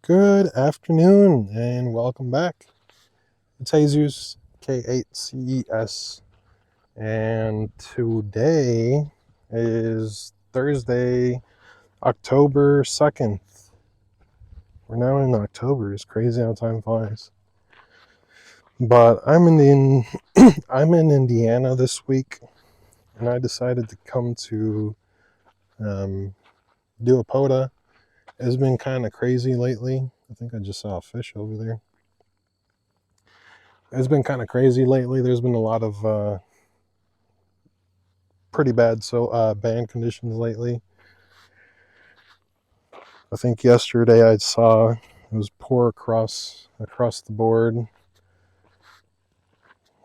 Good afternoon and welcome back. It's Jesus K8CES, and today is Thursday, October 2nd. We're now in October. It's crazy how time flies. But I'm in Indiana this week, and I decided to come to do a POTA. It's been kind of crazy lately. I think I just saw a fish over there. It's been kind of crazy lately. There's been a lot of pretty bad band conditions lately. I think yesterday I saw it was poor across the board.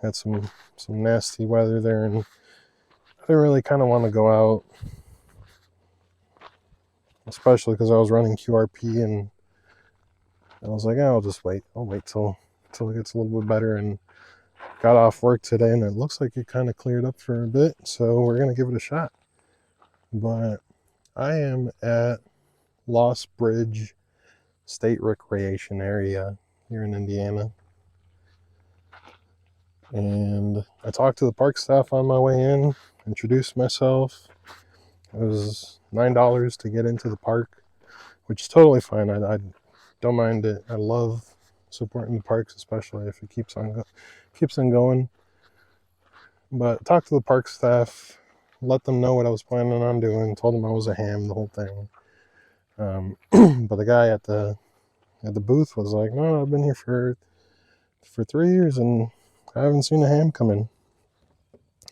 Had some nasty weather there, and I didn't really kind of want to go out, especially because I was running QRP, and I was like, I'll just wait. I'll wait till it gets a little bit better. And got off work today, and it looks like it kind of cleared up for a bit, so we're gonna give it a shot. But I am at Lost Bridge State Recreation Area here in Indiana, and I talked to the park staff on my way in, introduced myself. It was $9 to get into the park, which is totally fine. I don't mind it. I love supporting the parks, especially if it keeps on going. But talked to the park staff, let them know what I was planning on doing, told them I was a ham, the whole thing. But the guy at the booth was like, no, I've been here for 3 years and I haven't seen a ham come in.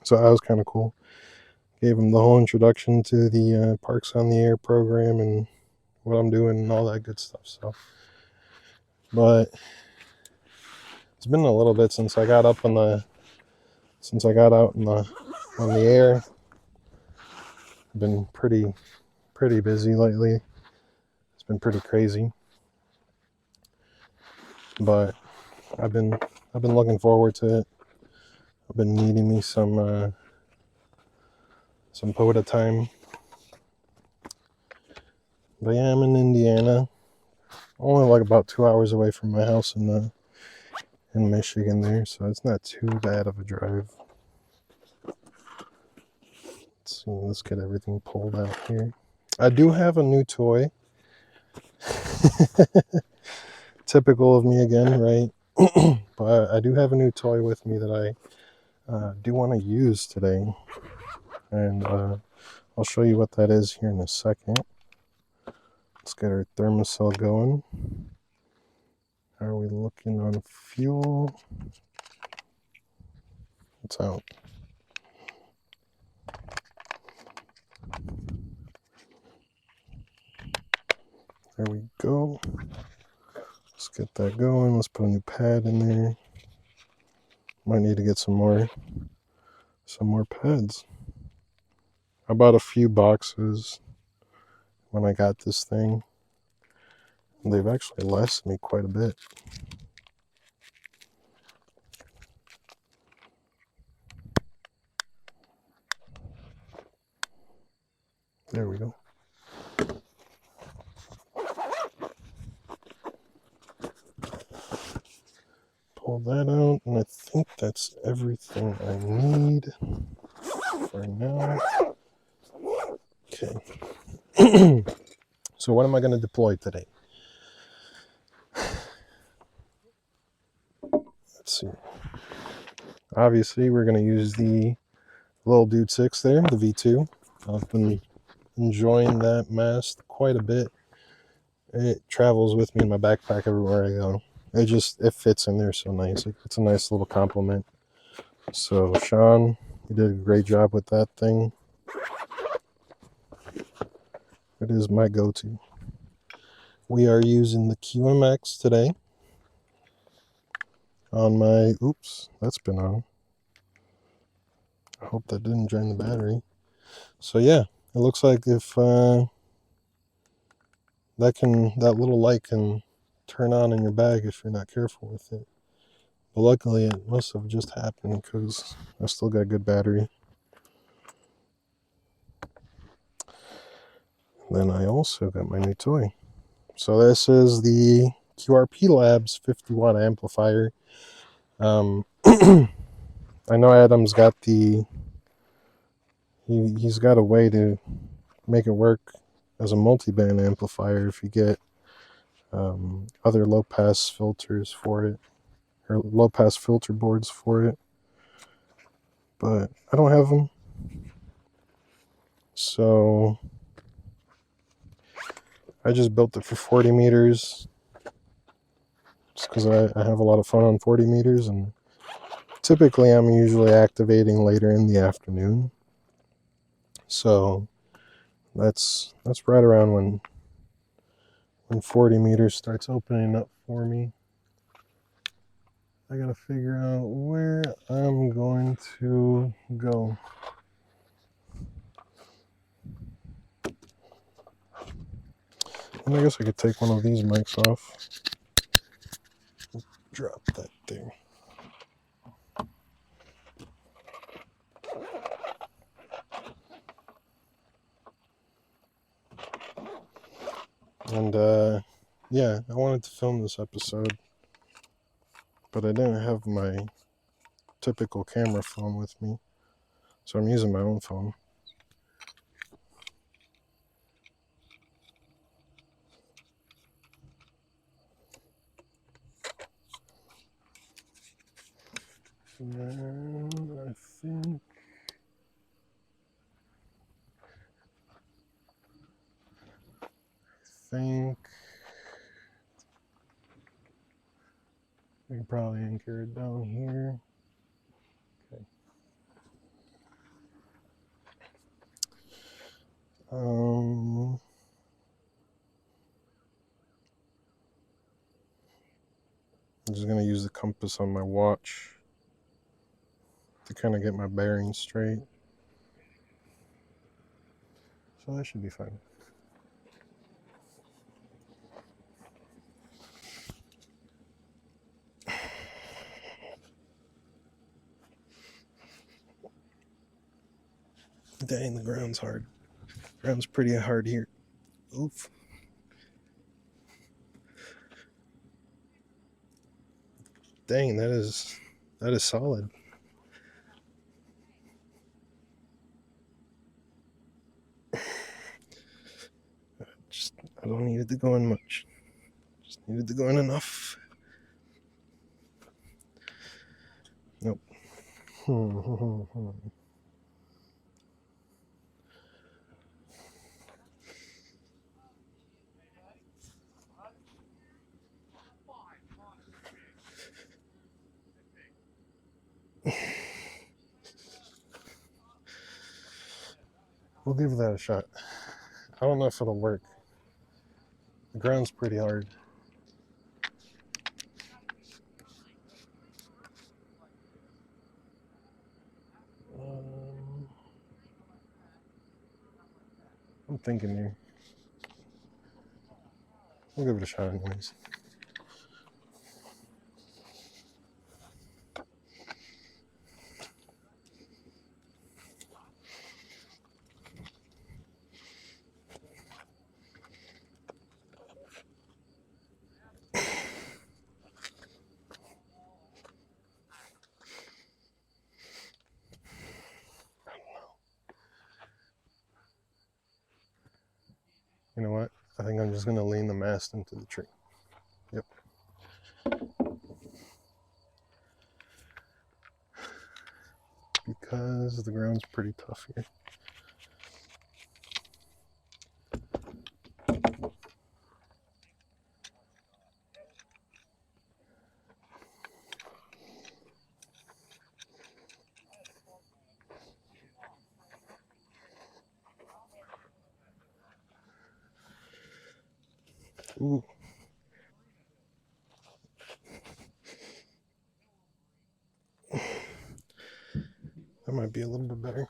So that was kind of cool. Gave him the whole introduction to the Parks on the Air program and what I'm doing and all that good stuff. So, but it's been a little bit since I got out on the air. I've been pretty busy lately. It's been pretty crazy, but I've been looking forward to it. I've been needing me some POTA time. But yeah, I'm in Indiana, only like about 2 hours away from my house in Michigan there, so it's not too bad of a drive. Let's get everything pulled out here. I do have a new toy. Typical of me again, right? But I do have a new toy with me that I do want to use today, and I'll show you what that is here in a second. Let's get our thermocell going. How are we looking on fuel? It's out. There we go. Let's get that going. Let's put a new pad in there. Might need to get some more pads. I bought a few boxes when I got this thing. They've actually lasted me quite a bit. There we go. Pull that out, and I think that's everything I need for now. Okay. So what am I going to deploy today? Let's see. Obviously, we're going to use the LilDude6 there, the V2. I've been enjoying that mast quite a bit. It travels with me in my backpack everywhere I go. It fits in there so nice. It's a nice little compliment. So Sean, you did a great job with that thing. It is my go-to. We are using the QMX today on my, oops, that's been on. I hope that didn't drain the battery. So yeah, it looks like if that little light can turn on in your bag if you're not careful with it. But luckily it must have just happened because I still got good battery. Then I also got my new toy. So this is the QRP Labs 50-watt amplifier. I know Adam's got he's got a way to make it work as a multi-band amplifier if you get other low-pass filters for it, or low-pass filter boards for it. But I don't have them. So I just built it for 40 meters just because I have a lot of fun on 40 meters, and typically I'm usually activating later in the afternoon. So that's right around when 40 meters starts opening up for me. I gotta figure out where I'm going to go. And I guess I could take one of these mics off. Drop that thing. And yeah, I wanted to film this episode, but I didn't have my typical camera phone with me, so I'm using my own phone. And then I think we can probably anchor it down here. Okay. I'm just gonna use the compass on my watch to kind of get my bearings straight. So that should be fine. Dang, the ground's hard. Ground's pretty hard here. Oof. Dang, that is solid. I don't need it to go in much. Just needed to go in enough. Nope. We'll give that a shot. I don't know if it'll work. The ground's pretty hard. I'm thinking here. We'll give it a shot anyways. You know what? I think I'm just going to lean the mast into the tree. Yep. Because the ground's pretty tough here. Ooh. That might be a little bit better.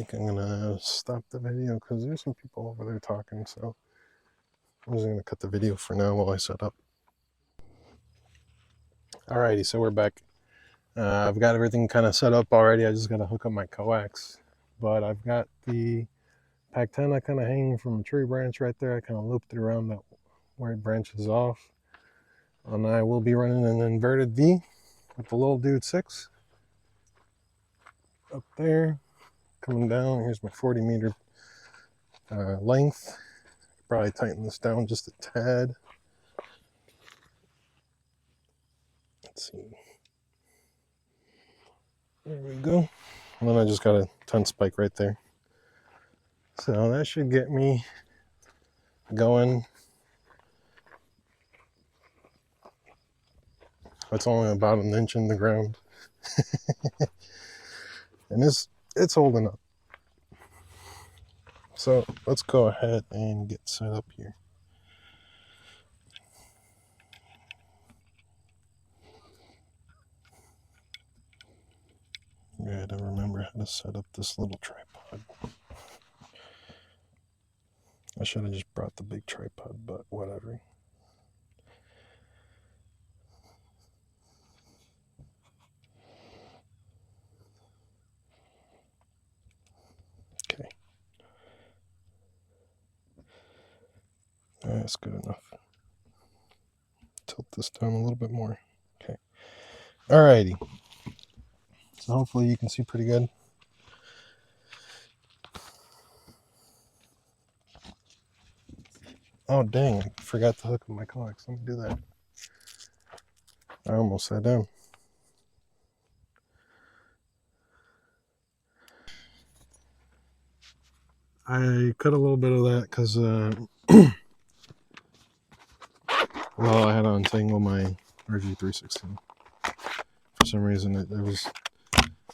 think I'm gonna stop the video because there's some people over there talking, so I'm just gonna cut the video for now while I set up. Alrighty, so we're back. I've got everything kind of set up already. I just gotta hook up my coax, but I've got the PackTenna kind of hanging from a tree branch right there. I kind of looped it around that where it branches off, and I will be running an inverted V with the LilDude6 up there. Coming down, here's my 40 meter length. Probably tighten this down just a tad. Let's see. There we go. And then I just got a 10 spike right there. So that should get me going. It's only about an inch in the ground. And it's holding up. So let's go ahead and get set up here. I gotta remember how to set up this little tripod. I should have just brought the big tripod, but whatever. Okay. That's good enough. Tilt this down a little bit more. Okay. Alrighty. So hopefully you can see pretty good. Oh dang, I forgot to hook up my coax. Let me do that. I almost sat down. I cut a little bit of that because well, I had to untangle my RG316. For some reason it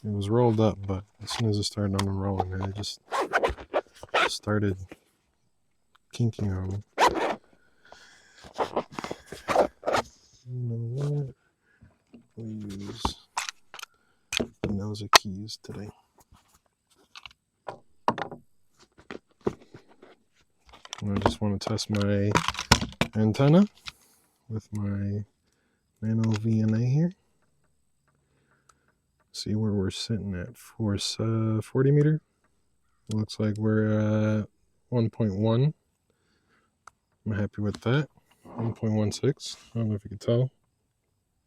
was rolled up, but as soon as it started unrolling, it just started kinking on me. You know what? We'll use the nose of keys today. And I just want to test my antenna with my nano VNA here. See where we're sitting at for 40 meter. Looks like we're at 1.1. I'm happy with that. 1.16. I don't know if you can tell.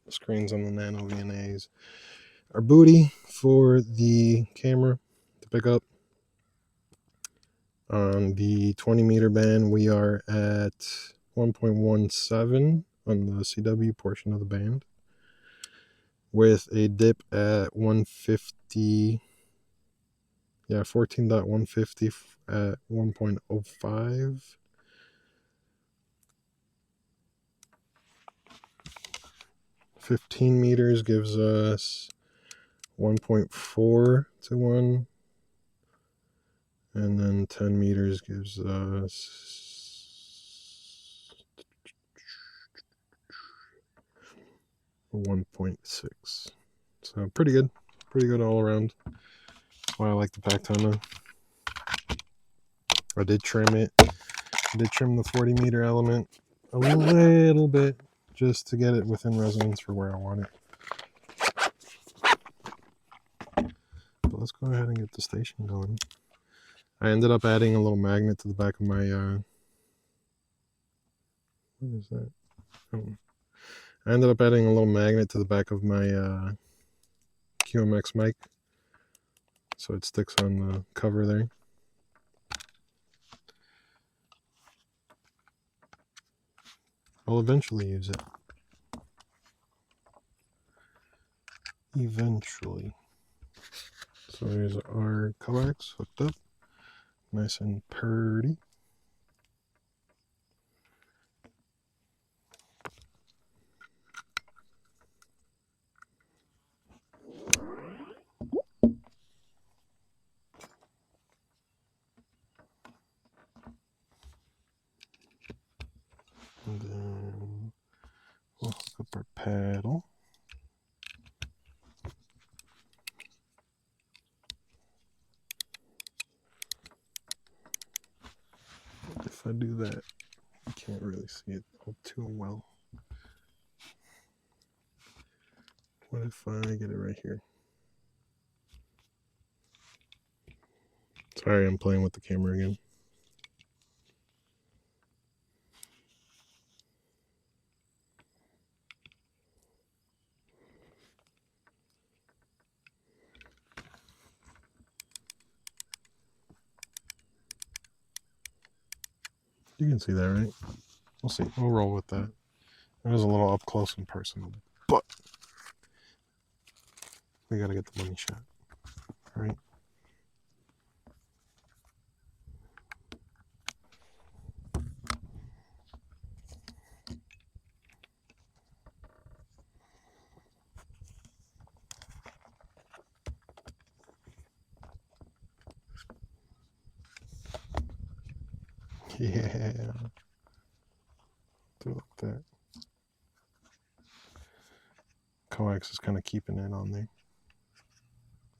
The screens on the nano VNAs are booty for the camera to pick up. On the 20 meter band, we are at 1.17 on the CW portion of the band, with a dip at 150. Yeah, 14.150 at 1.05. $15 meters gives us 1.4 to 1. And then 10 meters gives us 1.6. So pretty good all around. That's why I like the PackTenna. I did trim it. I did trim the 40 meter element a little bit just to get it within resonance for where I want it. But let's go ahead and get the station going. I ended up adding a little magnet to the back of my what is that? Oh. I ended up adding a little magnet to the back of my QMX mic, so it sticks on the cover there. I'll eventually use it. Eventually. So here's our coax hooked up, nice and purty. And then we'll hook up our paddle. if I do that, you can't really see it all too well. What if I get it right here? Sorry, I'm playing with the camera again. You can see that, right? We'll see. We'll roll with that. It was a little up close and personal, but we gotta get the money shot, right? Yeah. Do it like that. Coax is kind of keeping it on there.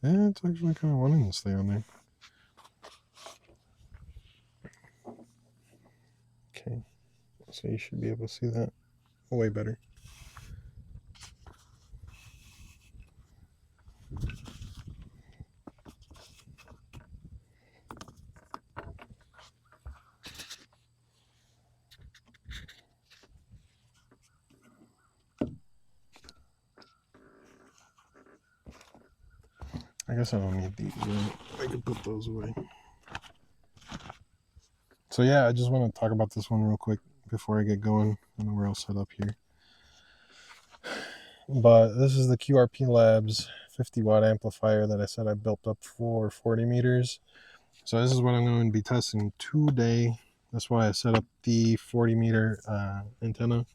Yeah, it's actually kind of wanting to stay on there. Okay, so you should be able to see that way better. I guess I don't need these, right? I can put those away. So yeah, I just want to talk about this one real quick before I get going. I know we're all set up here. But this is the QRP Labs 50 watt amplifier that I said I built up for 40 meters. So this is what I'm going to be testing today. That's why I set up the 40 meter antenna.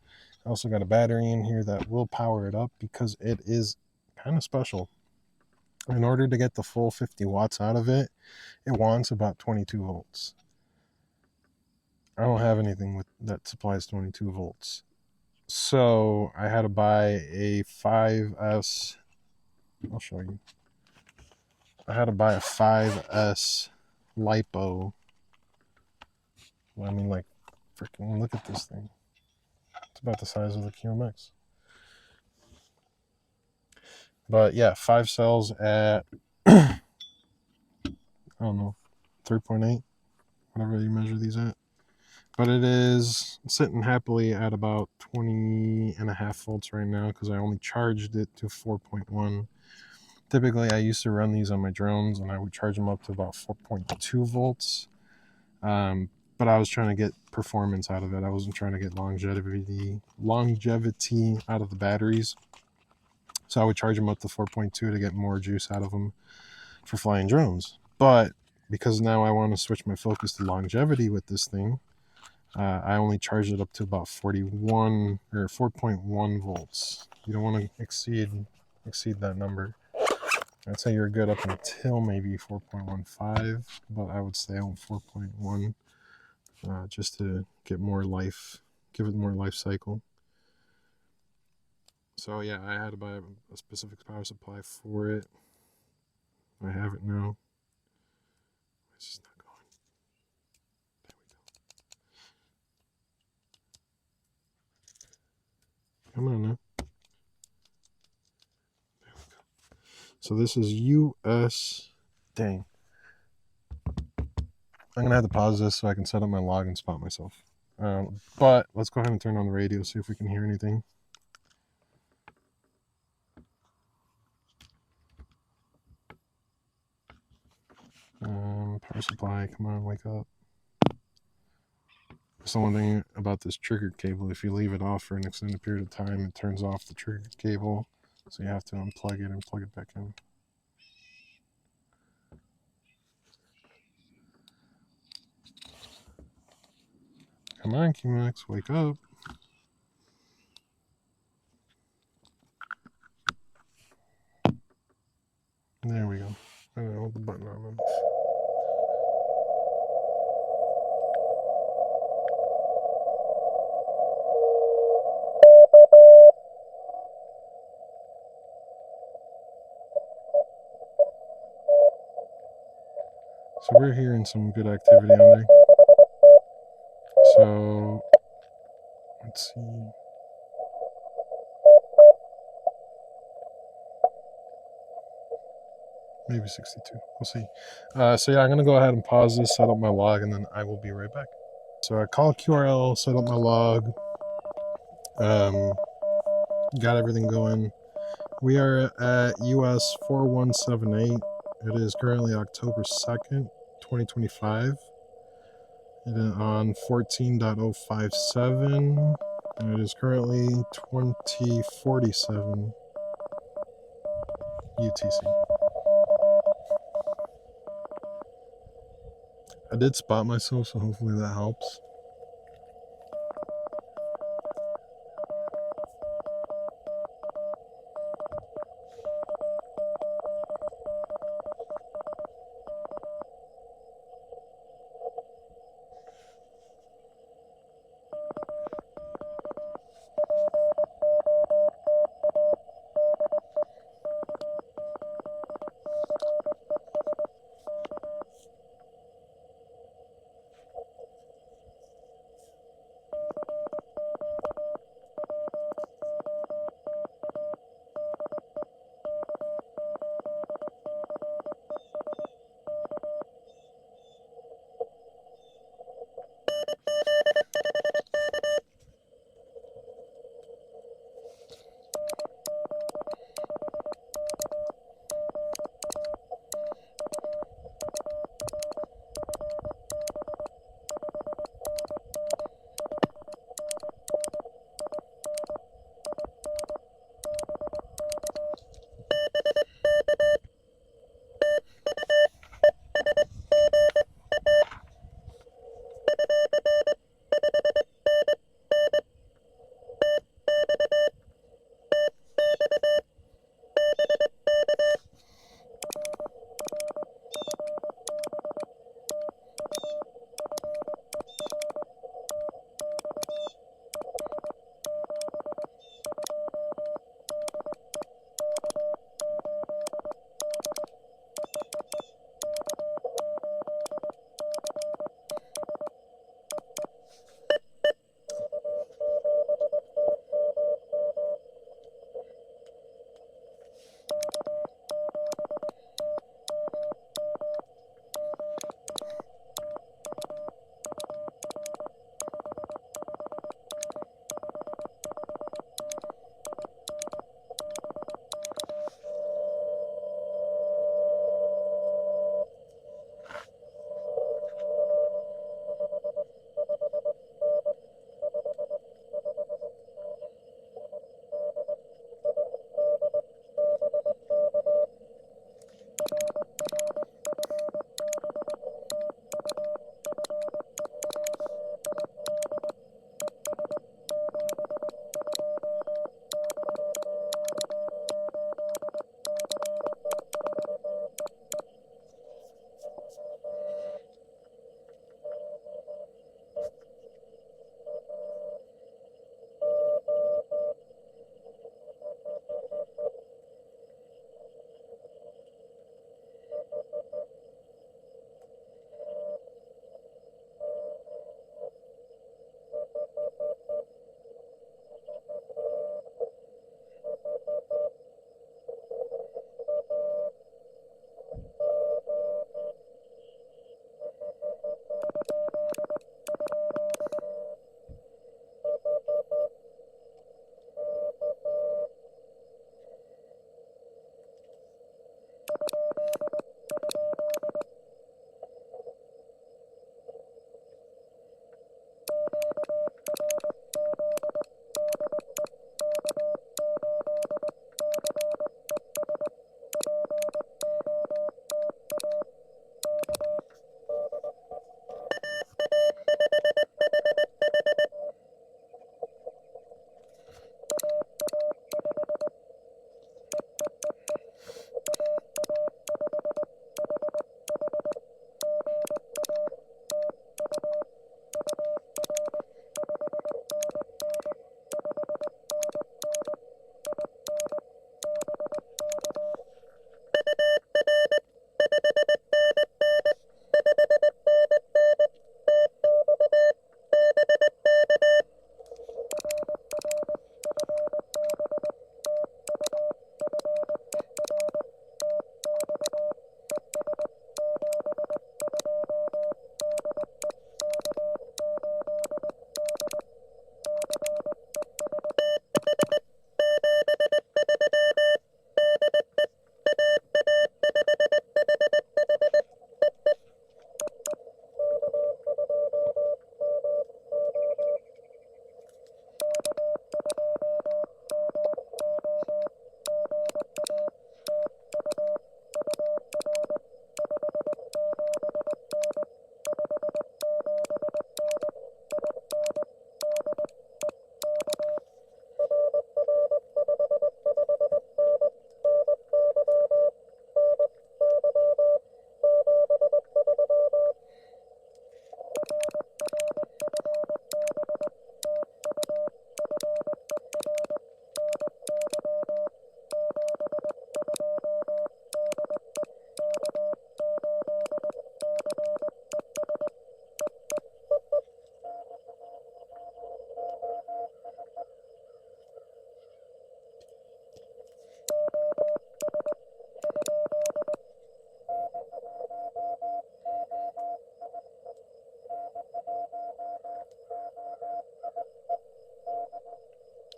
I also got a battery in here that will power it up because it is kind of special. In order to get the full 50 watts out of it, it wants about 22 volts. I don't have anything that supplies 22 volts. So I had to buy a 5S. I'll show you. I had to buy a 5S LiPo. I mean, like, freaking look at this thing. It's about the size of the QMX. But yeah, 5 cells at, I don't know, 3.8, whatever you measure these at. But it is sitting happily at about 20.5 volts right now because I only charged it to 4.1. Typically, I used to run these on my drones and I would charge them up to about 4.2 volts. But I was trying to get performance out of it. I wasn't trying to get longevity out of the batteries. So I would charge them up to 4.2 to get more juice out of them for flying drones. But because now I want to switch my focus to longevity with this thing, I only charged it up to about 41 or 4.1 volts. You don't want to exceed that number. I'd say you're good up until maybe 4.15, but I would stay on 4.1 just to get more life, give it more life cycle. So yeah, I had to buy a specific power supply for it. I have it now. It's just not going. There we go. Come on now. There we go. So this is US. Dang. I'm going to have to pause this so I can set up my log and spot myself. But let's go ahead and turn on the radio, see if we can hear anything. Power supply, come on, wake up. So one thing about this trigger cable, if you leave it off for an extended period of time, it turns off the trigger cable. So you have to unplug it and plug it back in. Come on, QMX, wake up. There we go. I'm going to hold the button on them. So we're hearing some good activity on there. let's see. Maybe 62. We'll see. So yeah, I'm going to go ahead and pause this, set up my log, and then I will be right back. So I call QRL, set up my log, got everything going. We are at US-4178. It is currently October 2nd, 2025. It is on 14.057. And it is currently 2047 UTC. I did spot myself, so hopefully that helps.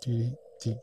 D, D.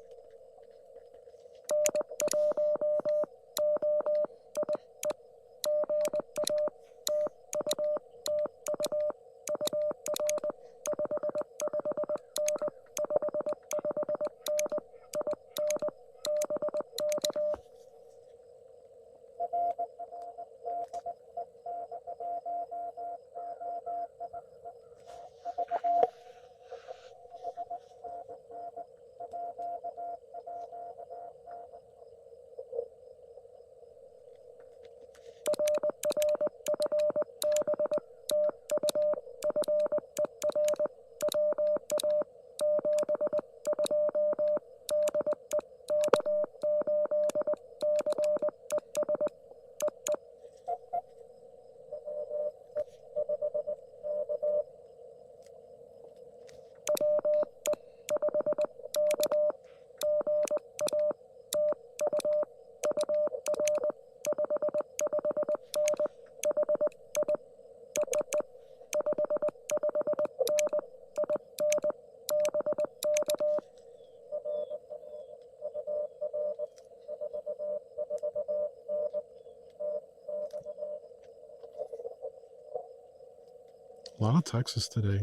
A lot of Texas today.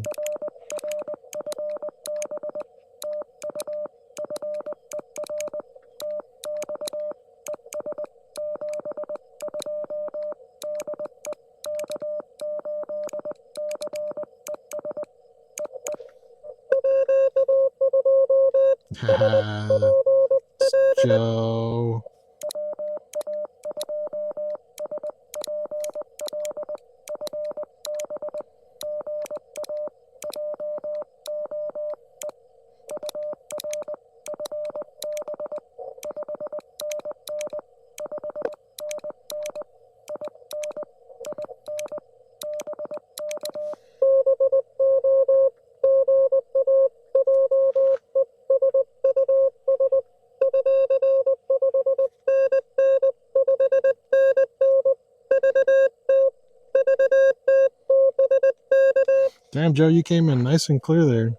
Joe. Damn, Joe, you came in nice and clear there.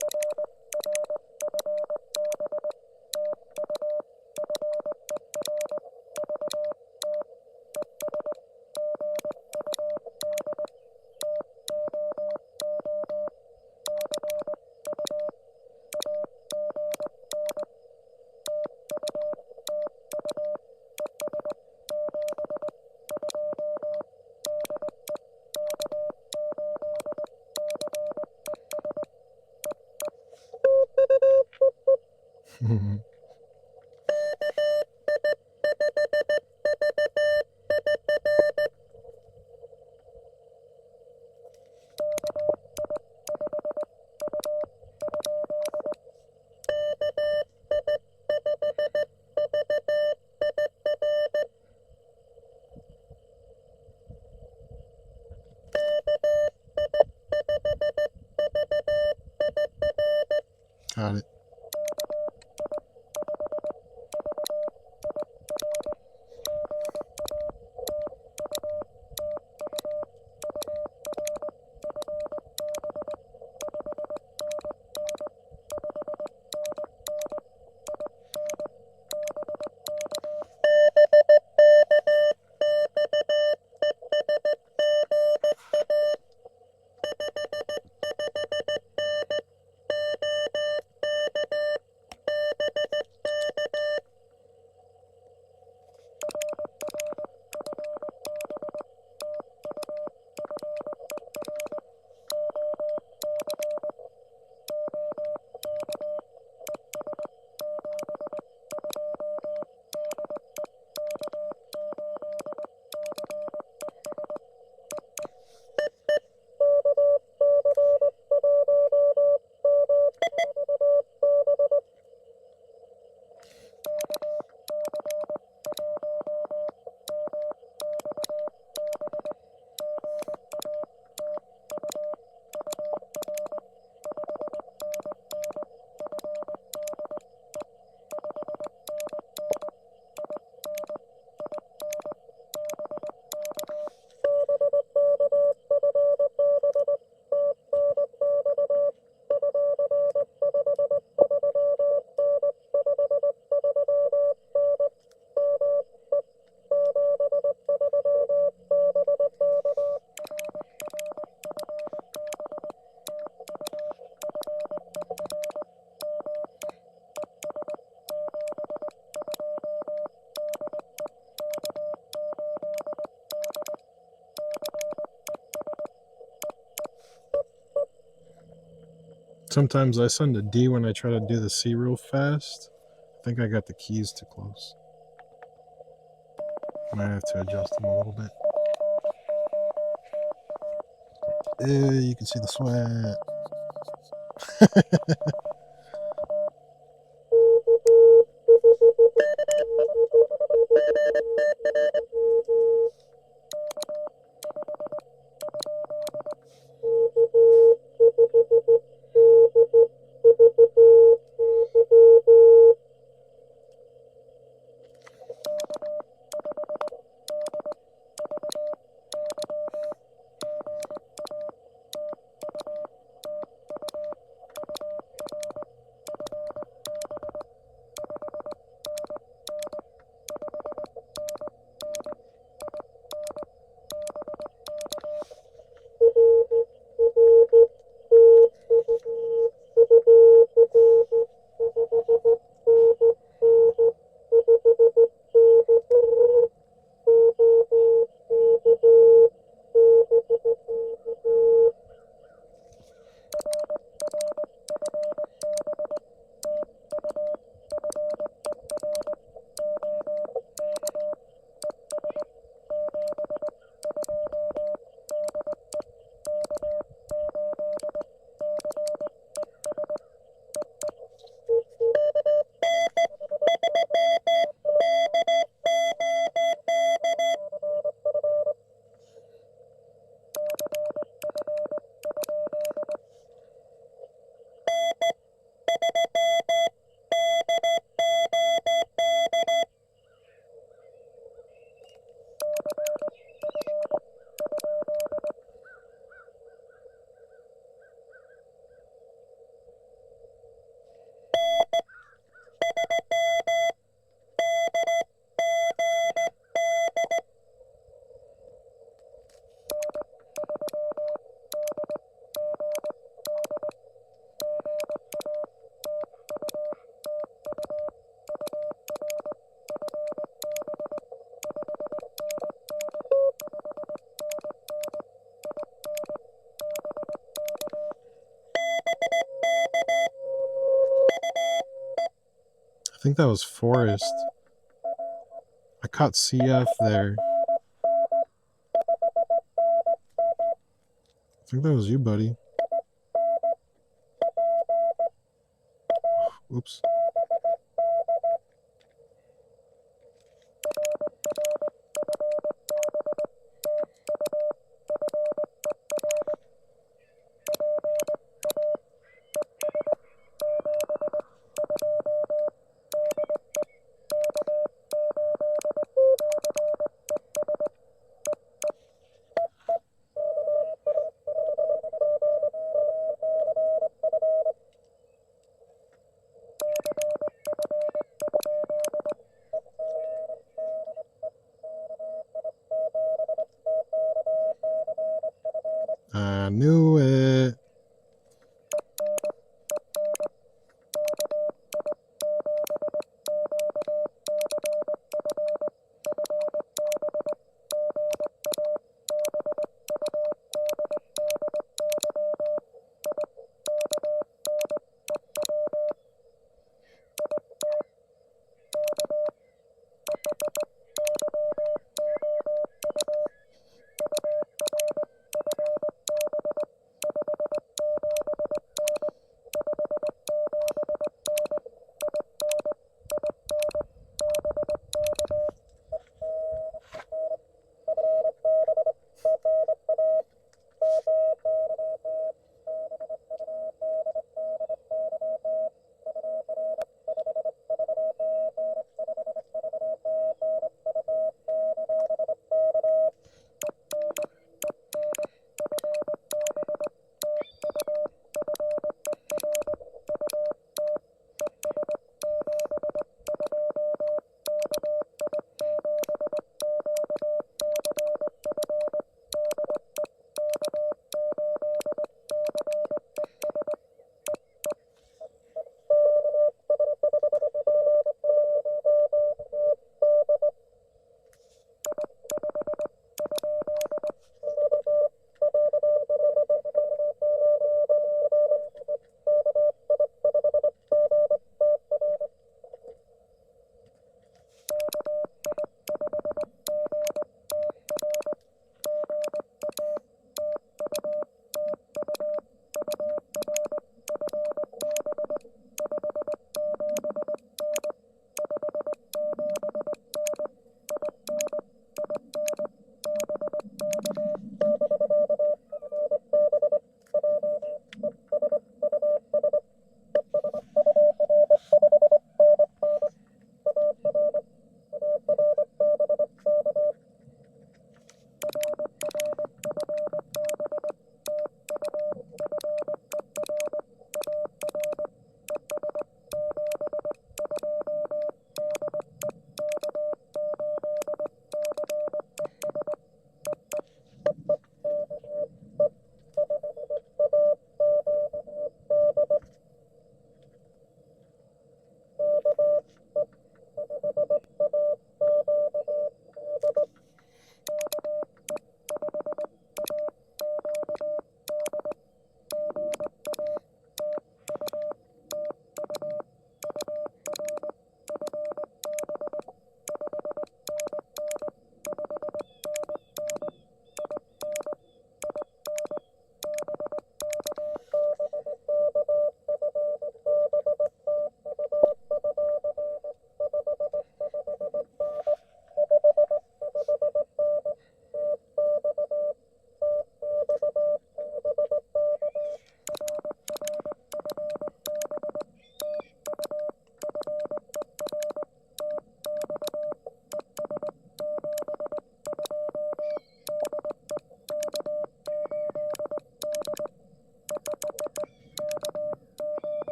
Got it. Sometimes I send a D when I try to do the C real fast. I think I got the keys too close. Might have to adjust them a little bit. You can see the sweat. I think that was Forrest. I caught CF there. I think that was you, buddy. Oops. I knew it.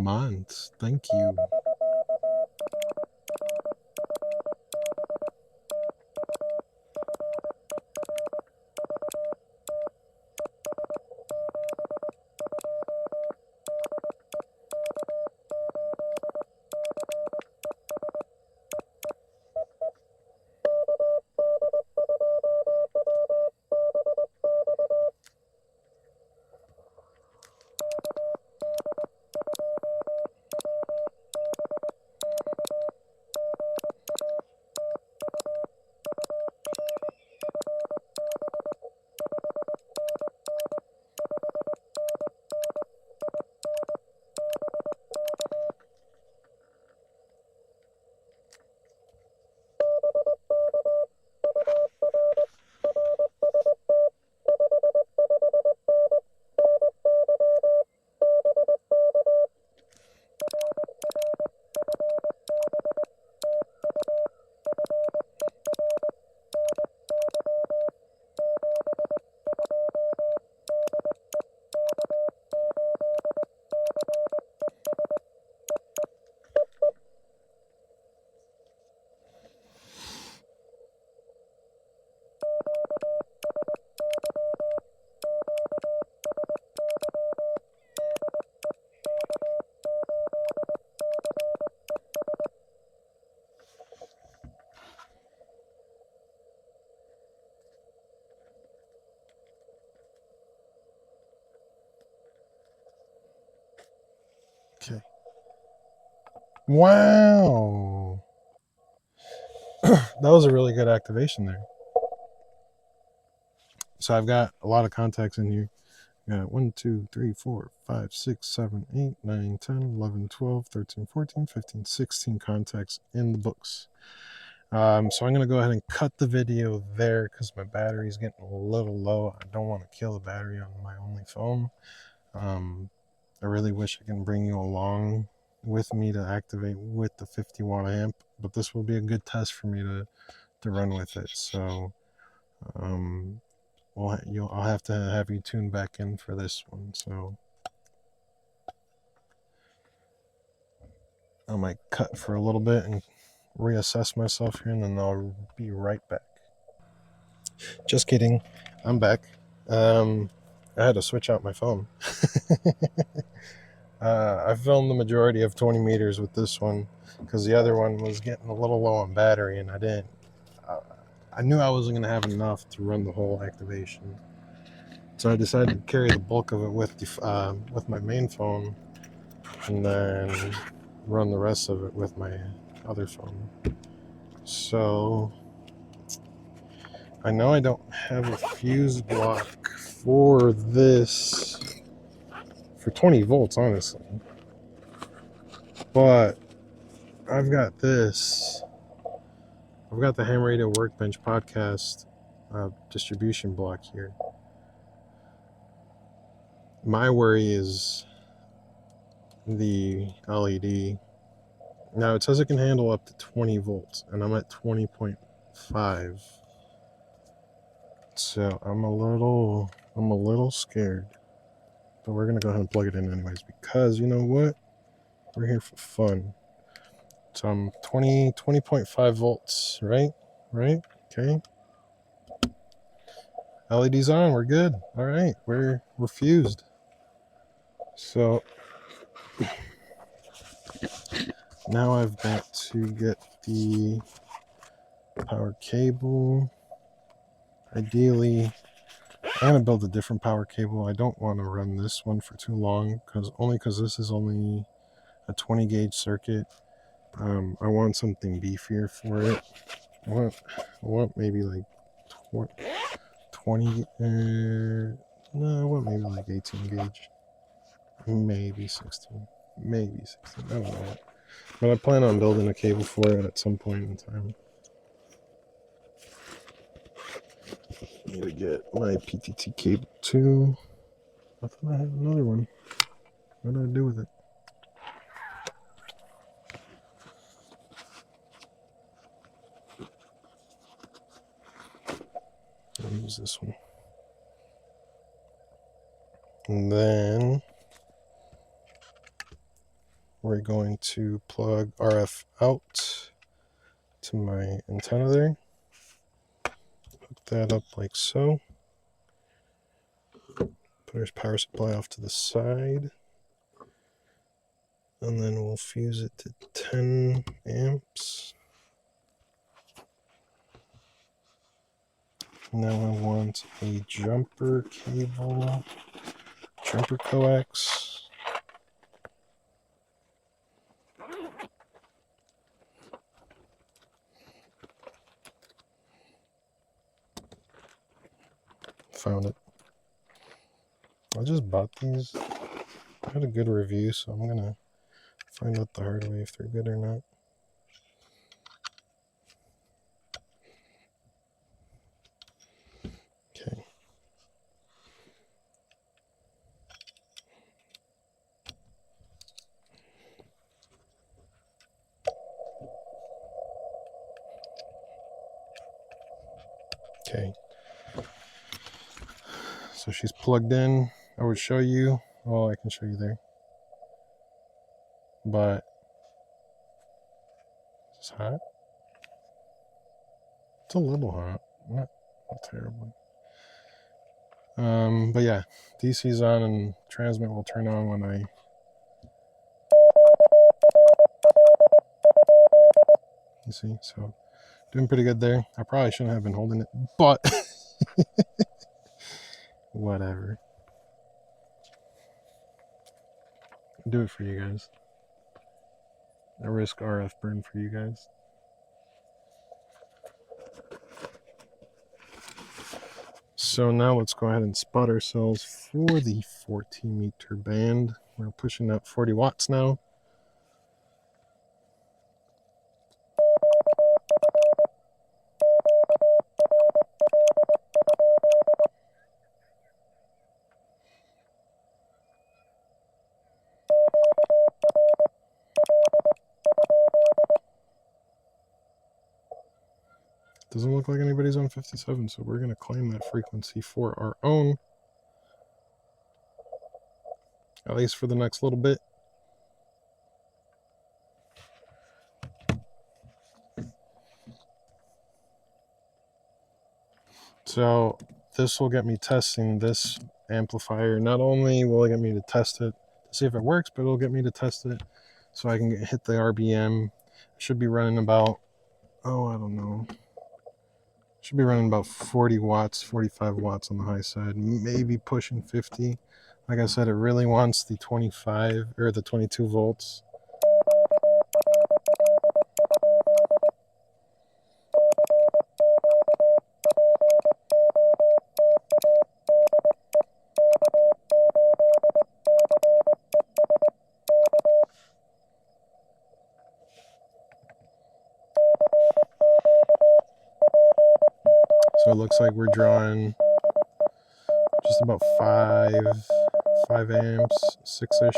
month. Thank you. Okay. Wow. That was a really good activation there. So I've got a lot of contacts in here. I got 1, 2, 3, 4, 5, 6, 7, 8, 9, 10, 11, 12, 13, 14, 15, 16 contacts in the books. So I'm going to go ahead and cut the video there because my battery is getting a little low. I don't want to kill the battery on my only phone. I really wish I can bring you along with me to activate with the 50 watt amp, but this will be a good test for me to run with it. So I'll have to have you tune back in for this one. So I might cut for a little bit and reassess myself here, and then I'll be right back. Just kidding, I'm back. I had to switch out my phone. I filmed the majority of 20 meters with this one because the other one was getting a little low on battery, and I knew I wasn't going to have enough to run the whole activation. So I decided to carry the bulk of it with my main phone, and then run the rest of it with my other phone. So I know I don't have a fuse block for this for 20 volts, honestly, but I've got this. I've got the Ham Radio Workbench podcast distribution block here. My worry is the LED. Now it says it can handle up to 20 volts, and I'm at 20.5. So I'm a little scared. But we're gonna go ahead and plug it in anyways, because you know what? We're here for fun. So I'm 20.5 volts, right? Right? Okay. LED's on, we're good. All right, we're fused. So now I've got to get the power cable. Ideally, I'm gonna build a different power cable. I don't want to run this one for too long because this is only a 20 gauge circuit. I want something beefier for it. I want maybe like 20. No, I want maybe like 18 gauge, maybe 16, maybe 16. I don't know. But I plan on building a cable for it at some point in time. Need to get my PTT cable too. I thought I had another one. What did I do with it? I'll use this one. And then we're going to plug RF out to my antenna there. Hook that up like so. Put our power supply off to the side. And then we'll fuse it to 10 amps. Now I want a jumper cable, jumper coax. Found it. I just bought these. I had a good review, so I'm gonna find out the hard way if they're good or not. Okay. Okay. So she's plugged in. I would show you. Well, I can show you there. But it's hot. It's a little hot. Not terribly. But yeah, DC's on and transmit will turn on when I... You see? So doing pretty good there. I probably shouldn't have been holding it, but whatever. Do it for you guys. I risk RF burn for you guys. So now let's go ahead and spot ourselves for the 14 meter band. We're pushing up 40 watts now. Doesn't look like anybody's on 57, so we're going to claim that frequency for our own, at least for the next little bit. So this will get me testing this amplifier. Not only will it get me to test it to see if it works, but it'll get me to test it so I can hit the RBM. It should be running about, oh, I don't know. Should be running about 40 watts, 45 watts on the high side, maybe pushing 50. Like I said, it really wants the 25 or the 22 volts. So it looks like we're drawing just about 5 amps, 6-ish.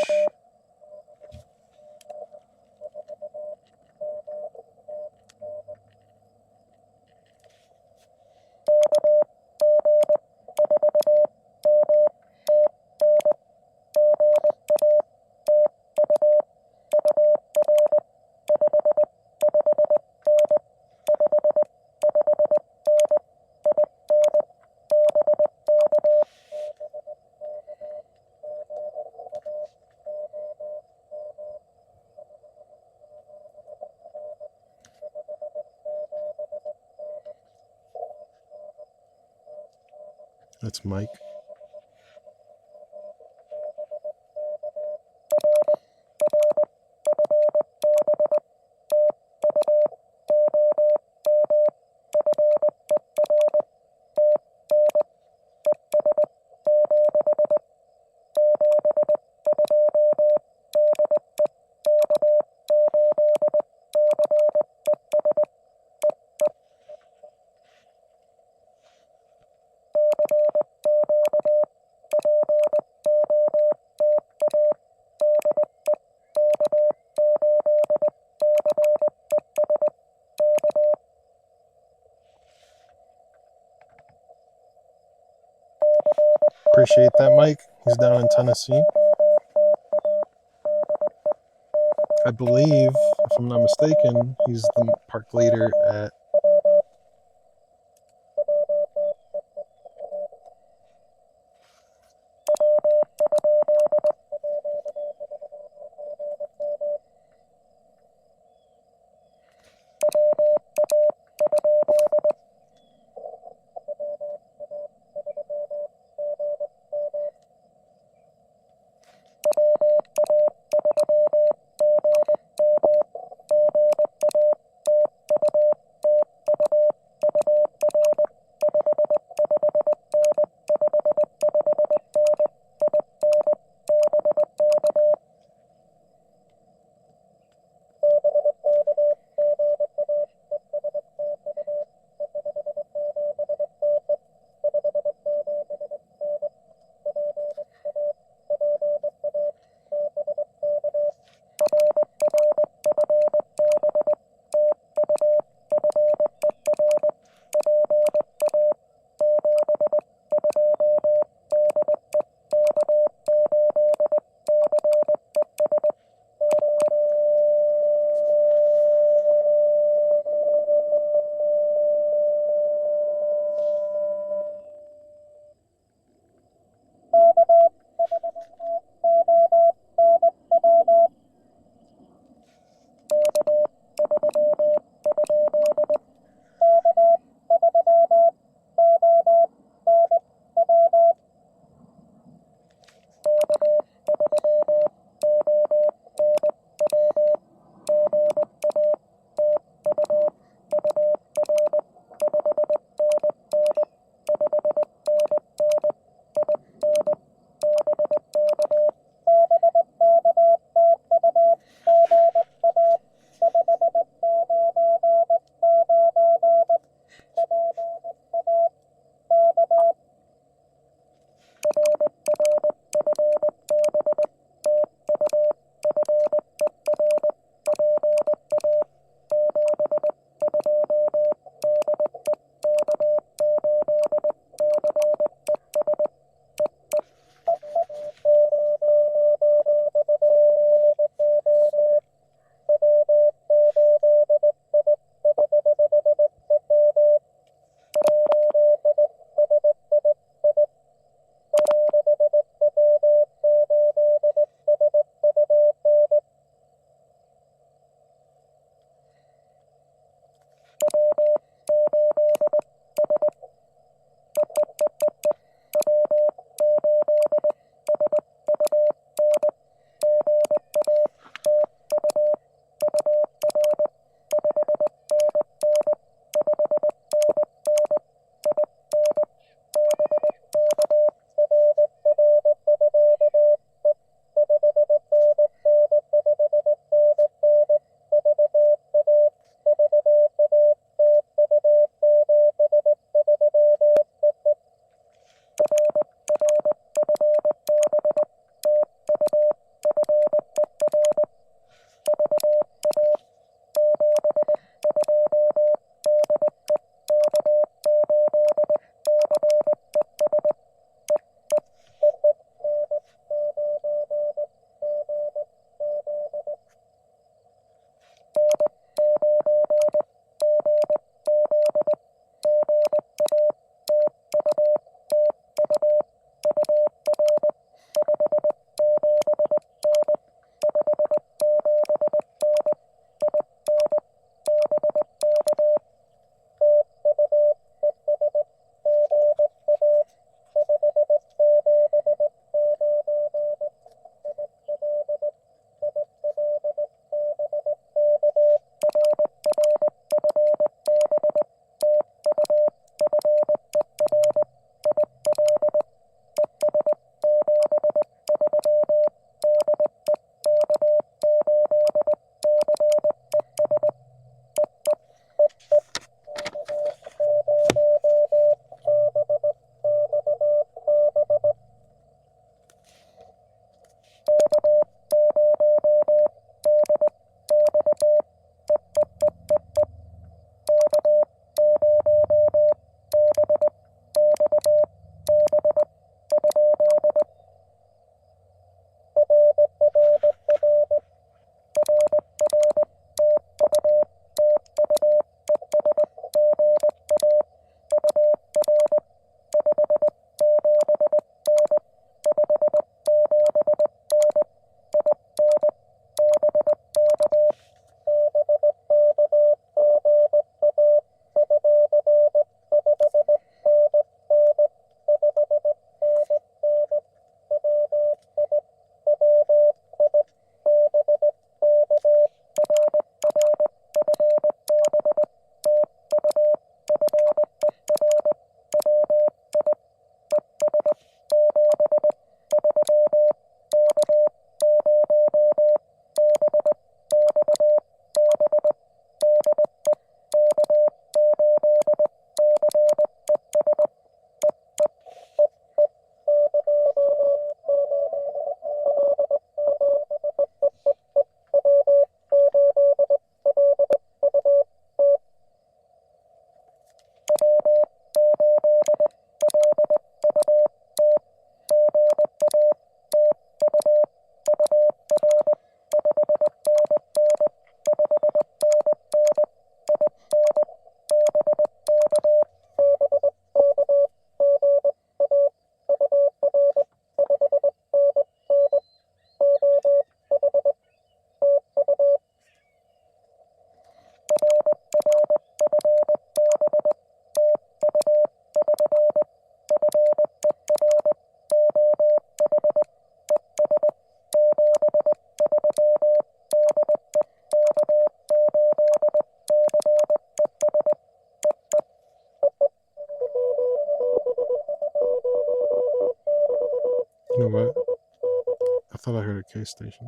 That's Mike. Appreciate that, Mike. He's down in Tennessee. I believe, if I'm not mistaken, he's the park leader at You know what? I thought I heard a case station.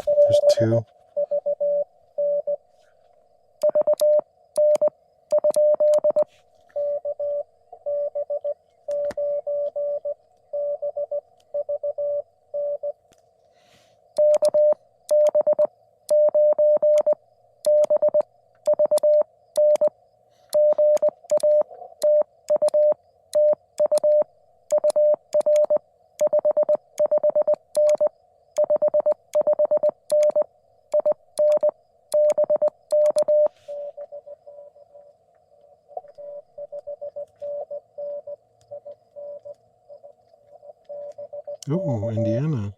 There's two. Ooh, Indiana.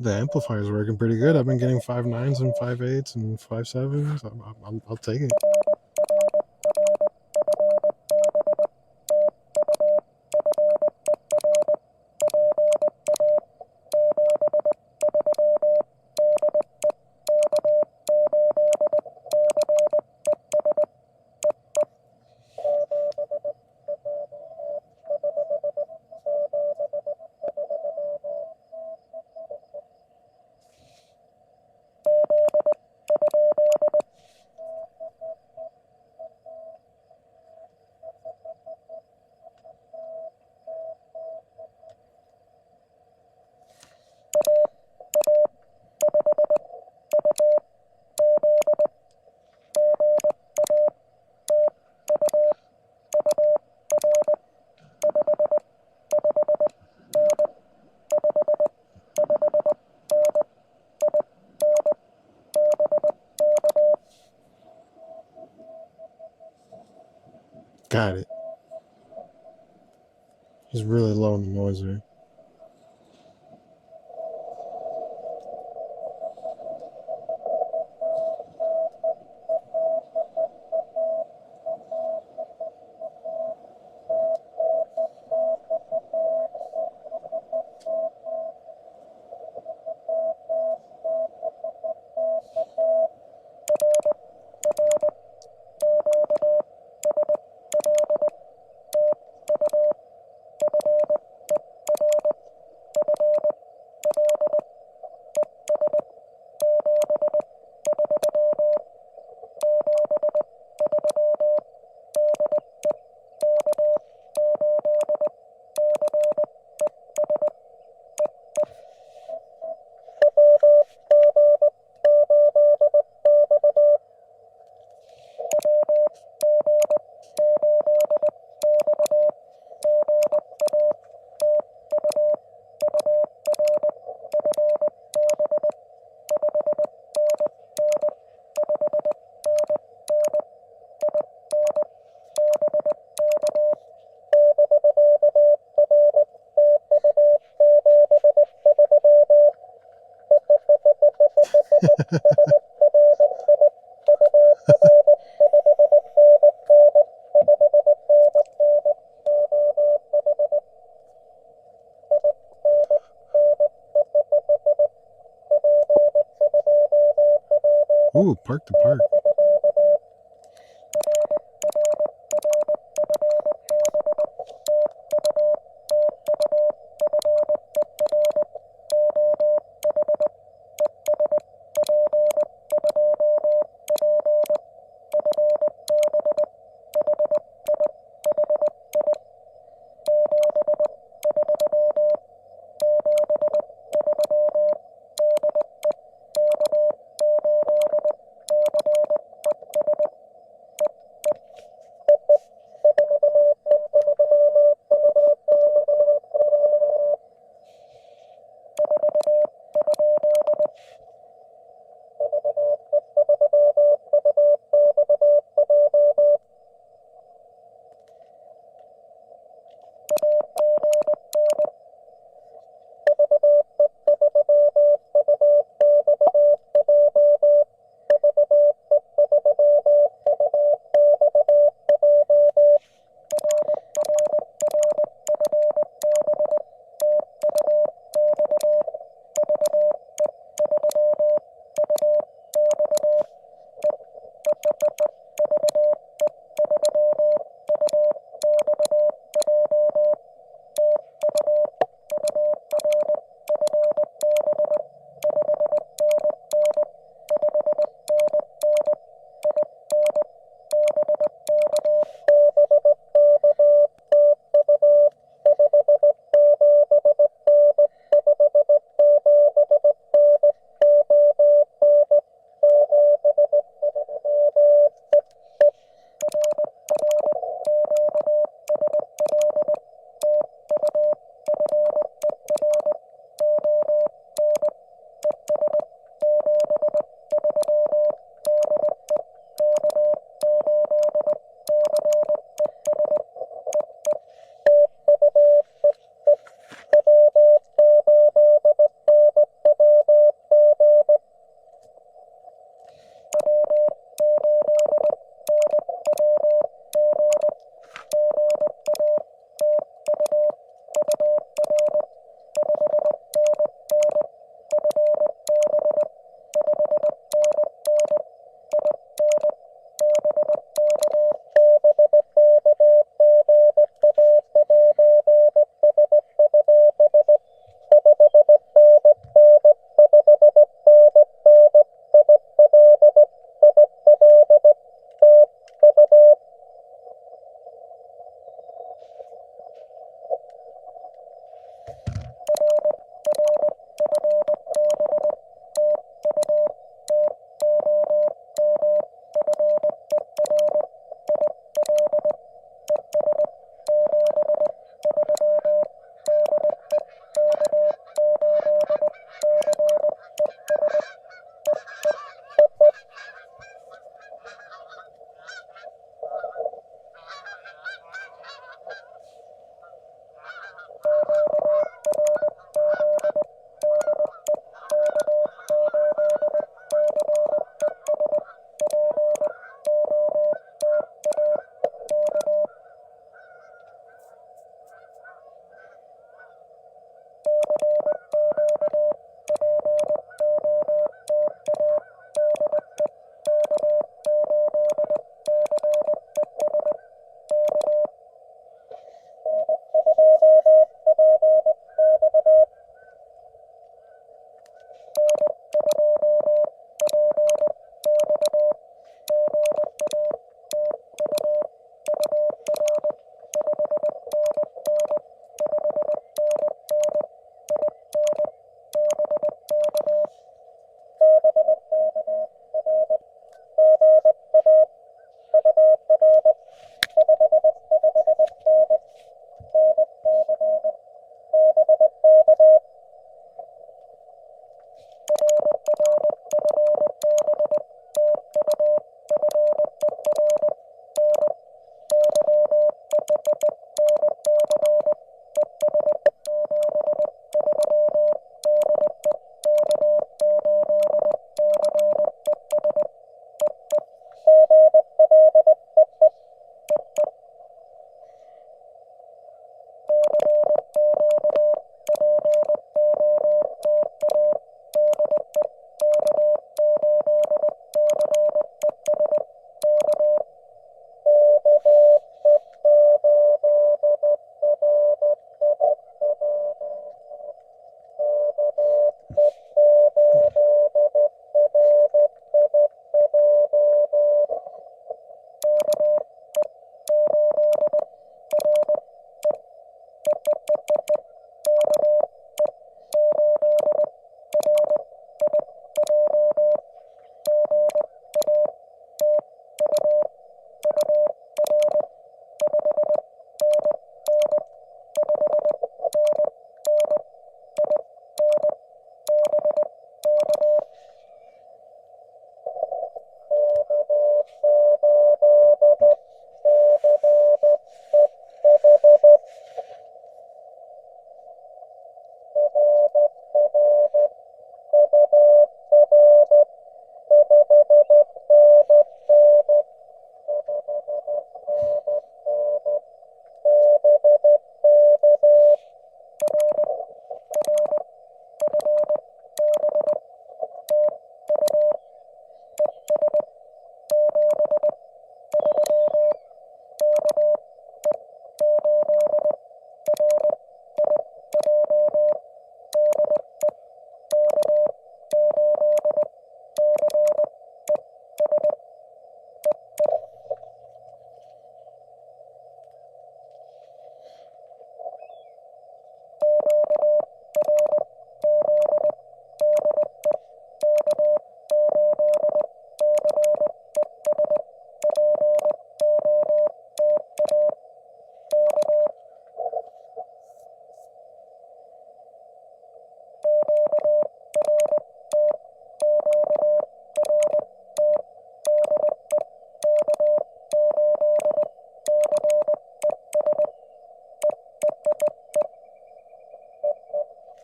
The amplifier's working pretty good. I've been getting 5.9s and 5.8s and 5.7s. I'll take it. Got it. He's really low in the noise there. Ooh, park to park.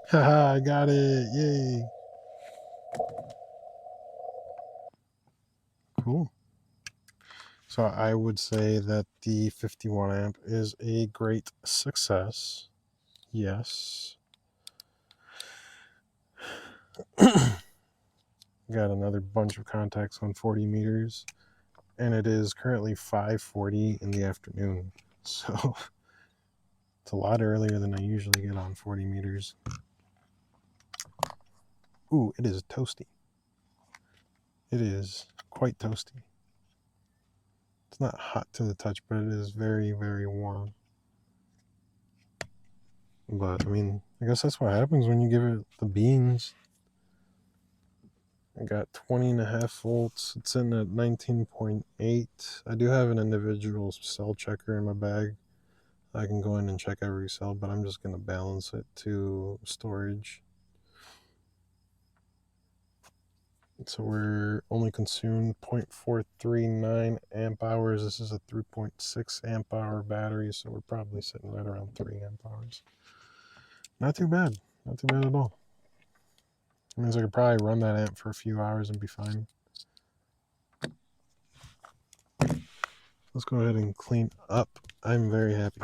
Haha, I got it. Yay. Cool. So I would say that the 51 amp is a great success. Yes. Got another bunch of contacts on 40 meters, and it is currently 5:40 in the afternoon. So it's a lot earlier than I usually get on 40 meters. Ooh, it is toasty. It is quite toasty. It's not hot to the touch, but it is very, very warm. But, I mean, I guess that's what happens when you give it the beans. I got 20.5 volts. It's in at 19.8. I do have an individual cell checker in my bag. I can go in and check every cell, but I'm just going to balance it to storage. So we're only consumed 0.439 amp hours. This is a 3.6 amp hour battery, so we're probably sitting right around 3 amp hours. Not too bad. Not too bad at all. It means I could probably run that amp for a few hours and be fine. Let's go ahead and clean up. I'm very happy.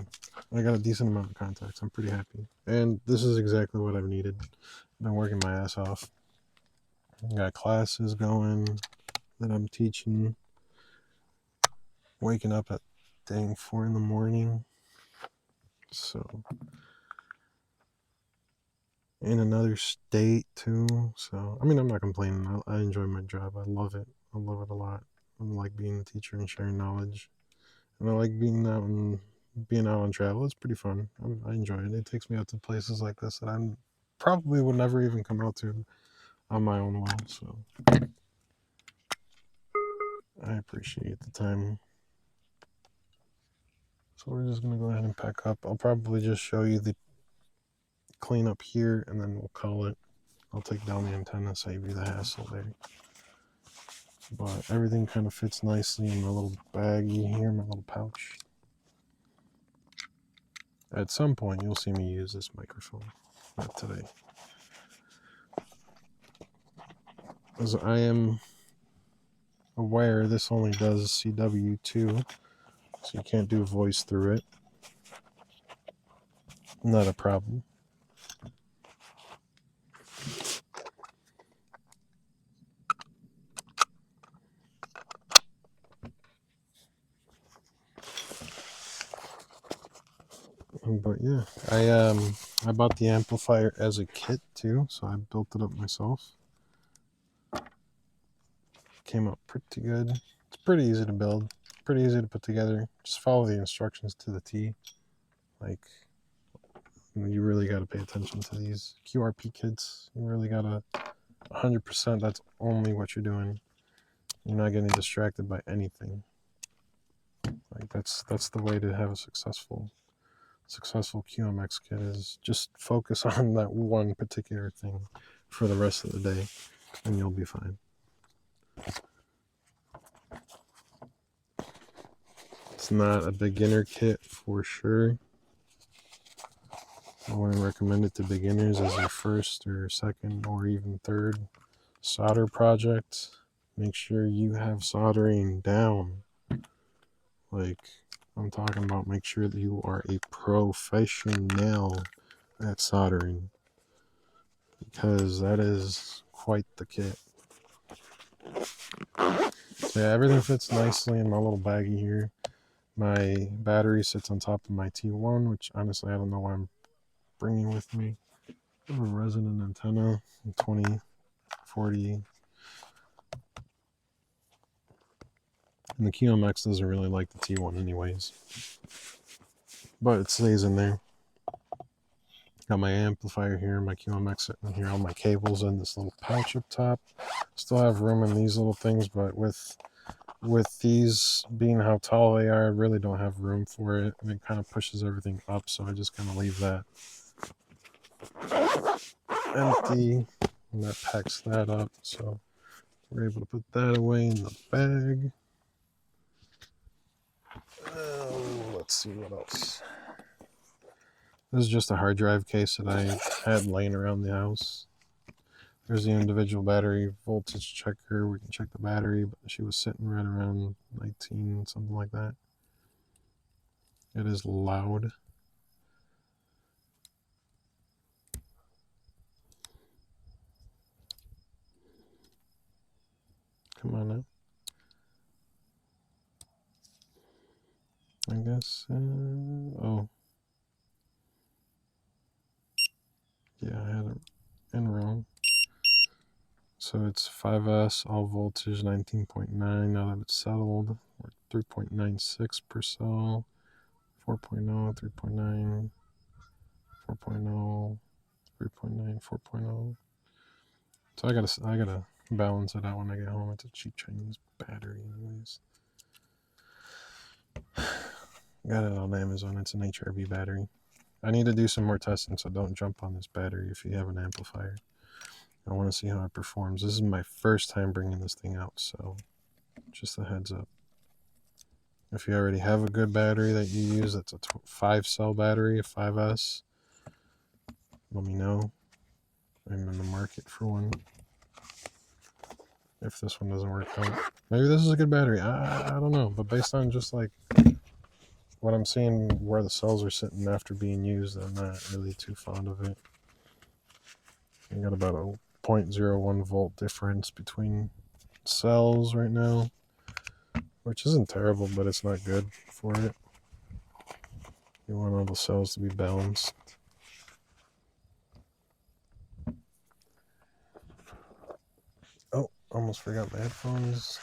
I got a decent amount of contacts. I'm pretty happy. And this is exactly what I've needed. I've been working my ass off. I got classes going that I'm teaching. Waking up at dang 4 in the morning. So, in another state too. So, I mean, I'm not complaining. I enjoy my job. I love it. I love it a lot. I like being a teacher and sharing knowledge, and I like being out on travel. It's pretty fun. I enjoy it. It takes me out to places like this that I probably would never even come out to on my own will. So I appreciate the time. So we're just gonna go ahead and pack up. I'll probably just show you the cleanup here, and then we'll call it. I'll take down the antenna, save you the hassle there. But everything kind of fits nicely in my little baggie here, my little pouch. At some point, you'll see me use this microphone. Not today. As I am aware, this only does CW2, so you can't do voice through it. Not a problem. But yeah, I bought the amplifier as a kit too, so I built it up myself. Came out pretty good. It's pretty easy to build, pretty easy to put together. Just follow the instructions to the T. Like, you really got to pay attention to these QRP kits. You really got to 100%. That's only what you're doing. You're not getting distracted by anything. Like that's the way to have a successful QMX kit, is just focus on that one particular thing for the rest of the day, and you'll be fine. It's not a beginner kit for sure. I wouldn't recommend it to beginners as your first or second or even third solder project. Make sure you have soldering down. Like, I'm talking about, make sure that you are a professional at soldering, because that is quite the kit. So yeah, everything fits nicely in my little baggie here. My battery sits on top of my T1, which honestly I don't know why I'm bringing with me. I have a resonant antenna, 2040. And the QMX doesn't really like the T1 anyways, but it stays in there. Got my amplifier here, my QMX sitting here, all my cables in this little pouch up top. Still have room in these little things, but with these being how tall they are, I really don't have room for it, and it kind of pushes everything up, so I just kind of leave that empty, and that packs that up. So we're able to put that away in the bag. Let's see what else. This is just a hard drive case that I had laying around the house. There's the individual battery voltage checker. We can check the battery, but she was sitting right around 19, something like that. It is loud. Come on now. I guess, oh. Yeah, I had it in wrong. So it's 5S, all voltage, 19.9. Now that it's settled, we're 3.96 per cell, 4.0, 3.9, 4.0, 3.9, 4.0. So I gotta balance it out when I get home. It's a cheap Chinese battery anyways. Got it on Amazon. It's an HRV battery. I need to do some more testing, so don't jump on this battery if you have an amplifier. I want to see how it performs. This is my first time bringing this thing out, so just a heads up. If you already have a good battery that you use, that's a 5-cell battery, a 5S, let me know. I'm in the market for one. If this one doesn't work out, maybe this is a good battery. I don't know, but based on just like what I'm seeing where the cells are sitting after being used, I'm not really too fond of it. I got about a 0.01 volt difference between cells right now, which isn't terrible, but it's not good for it. You want all the cells to be balanced. Oh, almost forgot my headphones.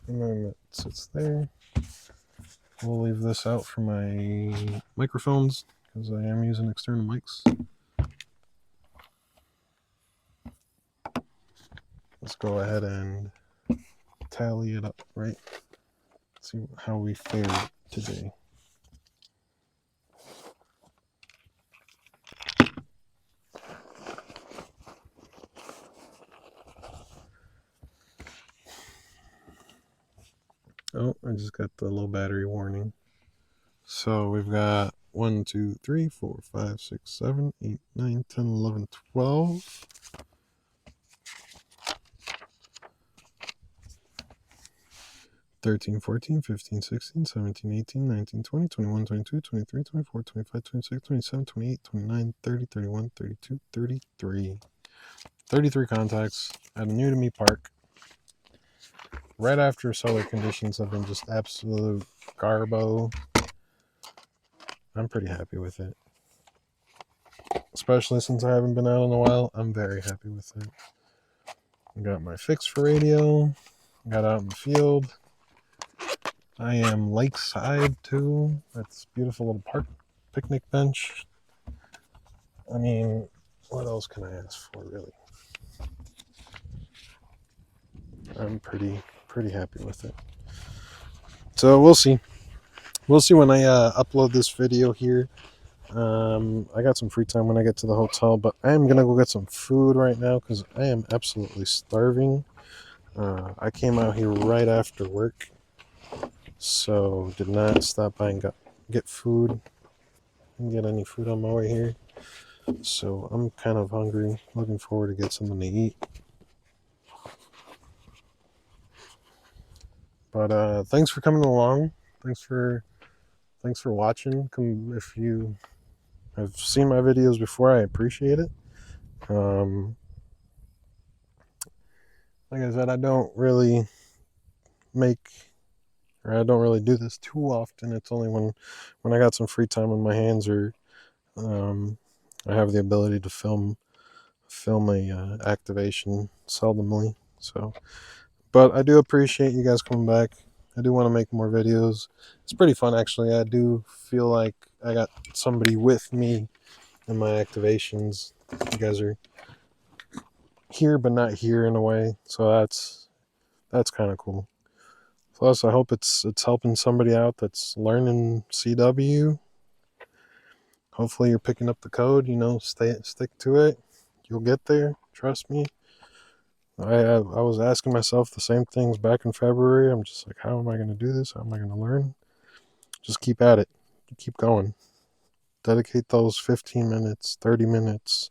and then it sits there. We'll leave this out for my microphones because I am using external mics. Let's go ahead and tally it up, right? See how we fared today. Oh, I just got the low battery warning. So we've got 1, 2, 3, 4, 5, 6, 7, 8, 9, 10, 11, 12. 13, 14, 15, 16, 17, 18, 19, 20, 21, 22, 23, 24, 25, 26, 27, 28, 29, 30, 31, 32, 33. 33 contacts at a new to me park. Right after solar conditions have been just absolute garbo. I'm pretty happy with it. Especially since I haven't been out in a while, I'm very happy with it. I got my fix for radio. Got out in the field. I am lakeside too. That's a beautiful little park picnic bench. I mean, what else can I ask for, really? I'm pretty happy with it. So we'll see. We'll see when I upload this video here. I got some free time when I get to the hotel, but I am gonna go get some food right now because I am absolutely starving. I came out here right after work, so did not stop by and get food. Didn't get any food on my way here, so I'm kind of hungry. Looking forward to get something to eat. But thanks for coming along. Thanks for watching. If you have seen my videos before, I appreciate it. Like I said, I don't really do this too often. It's only when I got some free time on my hands, or I have the ability to film a activation seldomly. So, but I do appreciate you guys coming back. I do want to make more videos. It's pretty fun, actually. I do feel like I got somebody with me in my activations. You guys are here but not here in a way, so that's kind of cool. Plus, I hope it's helping somebody out that's learning CW. Hopefully, you're picking up the code. Stick to it. You'll get there. Trust me. I was asking myself the same things back in February. I'm just like, how am I going to do this? How am I going to learn? Just keep at it. Keep going. Dedicate those 15 minutes, 30 minutes,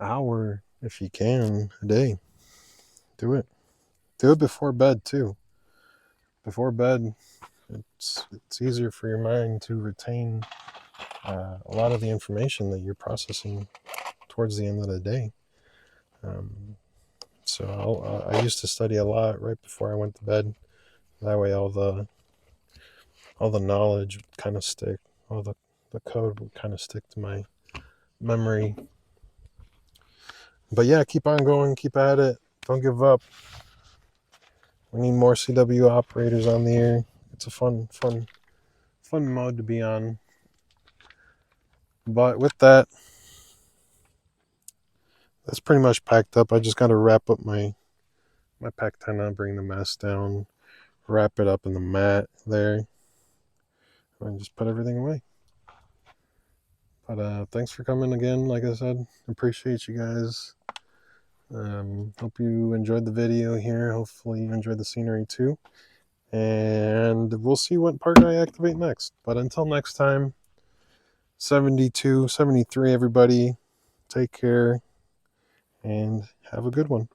hour, if you can, a day. Do it. Do it before bed, too. Before bed, it's easier for your mind to retain a lot of the information that you're processing towards the end of the day. So I used to study a lot right before I went to bed. That way, all the knowledge would kind of stick. All the code would kind of stick to my memory. But yeah, keep on going. Keep at it. Don't give up. We need more CW operators on the air. It's a fun mode to be on. But with that, that's pretty much packed up. I just got to wrap up my PackTenna, bring the mast down, wrap it up in the mat there, and just put everything away. But thanks for coming again. Like I said, appreciate you guys. Hope you enjoyed the video here. Hopefully you enjoyed the scenery too. And we'll see what part I activate next. But until next time, 72, 73, everybody, take care and have a good one.